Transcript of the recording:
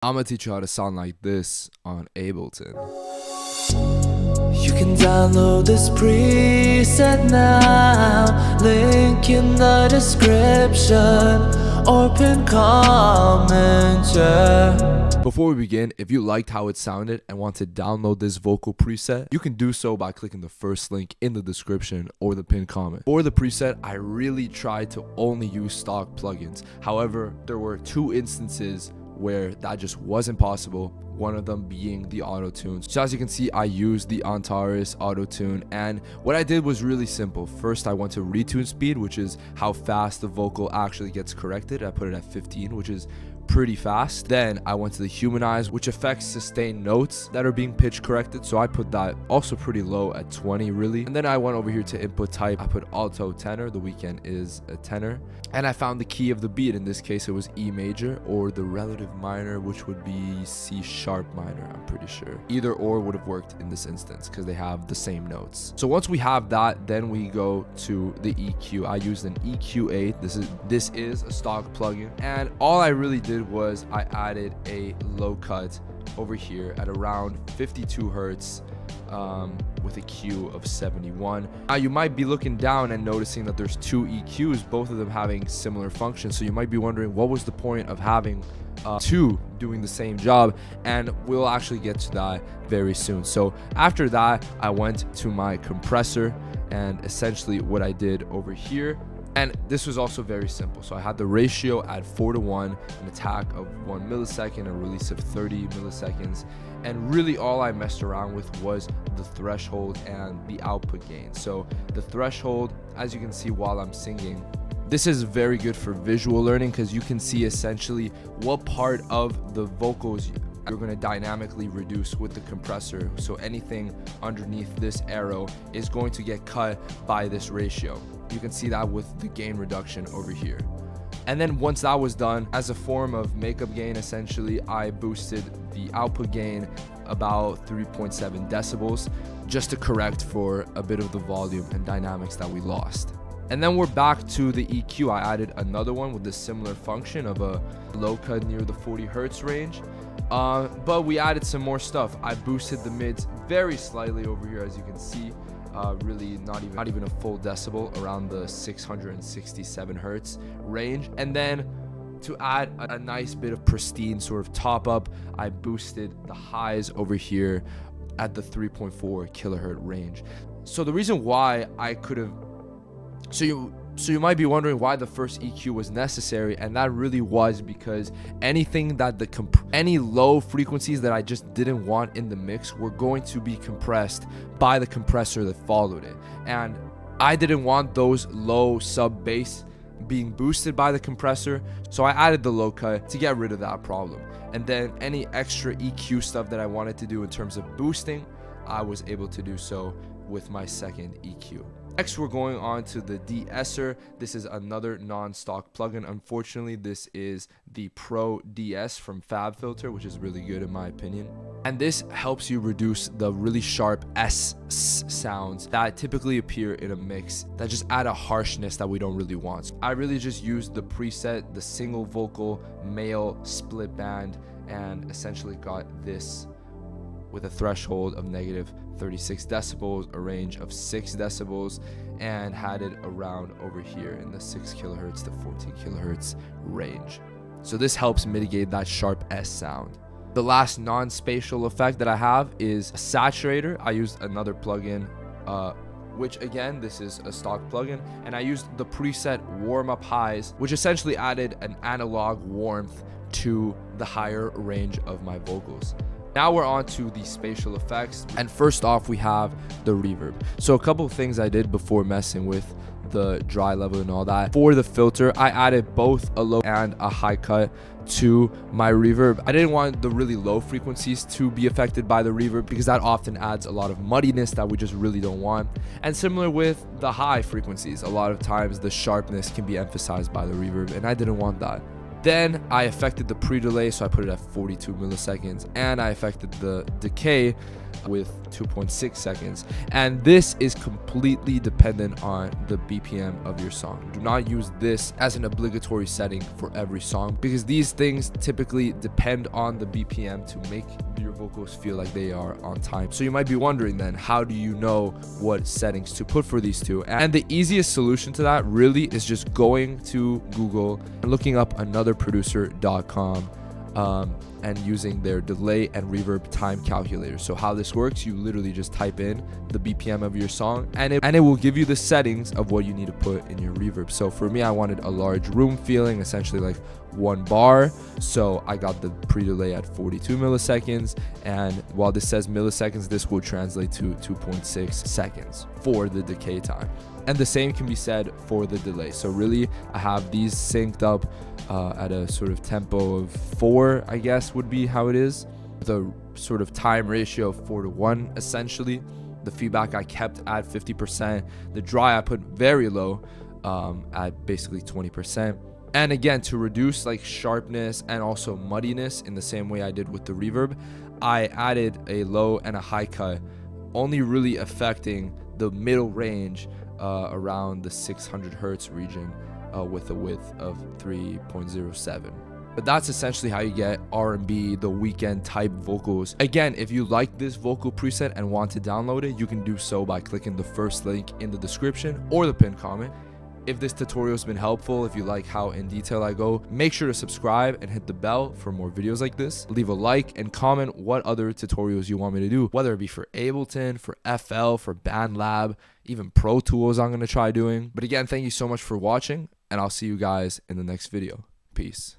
I'm gonna teach you how to sound like this on Ableton. You can download this preset now, link in the description or pin comment, yeah. Before we begin, if you liked how it sounded and want to download this vocal preset, you can do so by clicking the first link in the description or the pinned comment. For the preset, I really tried to only use stock plugins. However, there were two instances where that just wasn't possible, one of them being the auto-tune. So as you can see, I used the Antares auto-tune, and what I did was really simple. First, I went to retune speed, which is how fast the vocal actually gets corrected. I put it at 15, which is pretty fast. Then I went to the humanize, which affects sustained notes that are being pitch corrected, so I put that also pretty low at 20 really. And then I went over here to input type. I put alto tenor, the Weeknd is a tenor, and I found the key of the beat. In this case it was E major, or the relative minor, which would be C sharp minor, I'm pretty sure. Either or would have worked in this instance because they have the same notes. So once we have that, then we go to the EQ. I used an EQ8. This is a stock plugin, and all I really did was I added a low cut over here at around 52 hertz with a Q of 71. Now you might be looking down and noticing that there's two EQs, both of them having similar functions. So you might be wondering, what was the point of having two doing the same job? And we'll actually get to that very soon. So after that, I went to my compressor, and essentially what I did over here, and this was also very simple. So I had the ratio at 4:1, an attack of 1 millisecond, a release of 30 milliseconds. And really all I messed around with was the threshold and the output gain. So the threshold, as you can see while I'm singing, this is very good for visual learning because you can see essentially what part of the vocals you're going to dynamically reduce with the compressor. So anything underneath this arrow is going to get cut by this ratio. You can see that with the gain reduction over here. And then once that was done, as a form of makeup gain, essentially I boosted the output gain about 3.7 decibels just to correct for a bit of the volume and dynamics that we lost. And then we're back to the EQ. I added another one with the similar function of a low cut near the 40 hertz range. But we added some more stuff. I boosted the mids very slightly over here, as you can see. Really not even a full decibel, around the 667 hertz range. And then to add a nice bit of pristine sort of top up, I boosted the highs over here at the 3.4 kilohertz range. So the reason why I could have, so you might be wondering why the first EQ was necessary, and that really was because anything that any low frequencies that I just didn't want in the mix were going to be compressed by the compressor that followed it, and I didn't want those low sub bass being boosted by the compressor, so I added the low cut to get rid of that problem. And then any extra EQ stuff that I wanted to do in terms of boosting, I was able to do so with my second EQ. Next, we're going on to the de-esser. This is another non-stock plugin. Unfortunately, this is the Pro DS from FabFilter, which is really good in my opinion. And this helps you reduce the really sharp S sounds that typically appear in a mix that just add a harshness that we don't really want. So I really just used the preset, the single vocal male split band, and essentially got this with a threshold of negative 36 decibels, a range of 6 decibels, and had it around over here in the 6 kilohertz to 14 kilohertz range. So this helps mitigate that sharp S sound. The last non-spatial effect that I have is a saturator. I used another plugin, which again, this is a stock plugin, and I used the preset warm-up highs, which essentially added an analog warmth to the higher range of my vocals. Now we're on to the spatial effects, and first off we have the reverb. So a couple of things I did before messing with the dry level and all that. For the filter, I added both a low and a high cut to my reverb. I didn't want the really low frequencies to be affected by the reverb because that often adds a lot of muddiness that we just really don't want. And similar with the high frequencies, a lot of times the sharpness can be emphasized by the reverb, and I didn't want that. Then I affected the pre-delay, so I put it at 42 milliseconds, and I affected the decay with 2.6 seconds. And this is completely dependent on the BPM of your song. Do not use this as an obligatory setting for every song, because these things typically depend on the BPM to make your vocals feel like they are on time. So you might be wondering then, how do you know what settings to put for these two? And the easiest solution to that really is just going to Google and looking up anotherproducer.com and using their delay and reverb time calculator. So how this works, you literally just type in the BPM of your song, and it will give you the settings of what you need to put in your reverb. So for me, I wanted a large room feeling, essentially like 1 bar, so I got the pre-delay at 42 milliseconds, and while this says milliseconds, this will translate to 2.6 seconds for the decay time. And the same can be said for the delay. So really, I have these synced up at a sort of tempo of 4, I guess would be how it is. The sort of time ratio of 4:1 essentially. The feedback I kept at 50%. The dry I put very low at basically 20%. And again, to reduce like sharpness and also muddiness in the same way I did with the reverb, I added a low and a high cut, only really affecting the middle range around the 600 hertz region with a width of 3.07. But that's essentially how you get R&B, the Weeknd type vocals. Again, if you like this vocal preset and want to download it, you can do so by clicking the first link in the description or the pinned comment. If this tutorial has been helpful, if you like how in detail I go, make sure to subscribe and hit the bell for more videos like this. Leave a like and comment what other tutorials you want me to do, whether it be for Ableton, for FL, for BandLab, even Pro Tools I'm going to try doing. But again, thank you so much for watching, and I'll see you guys in the next video. Peace.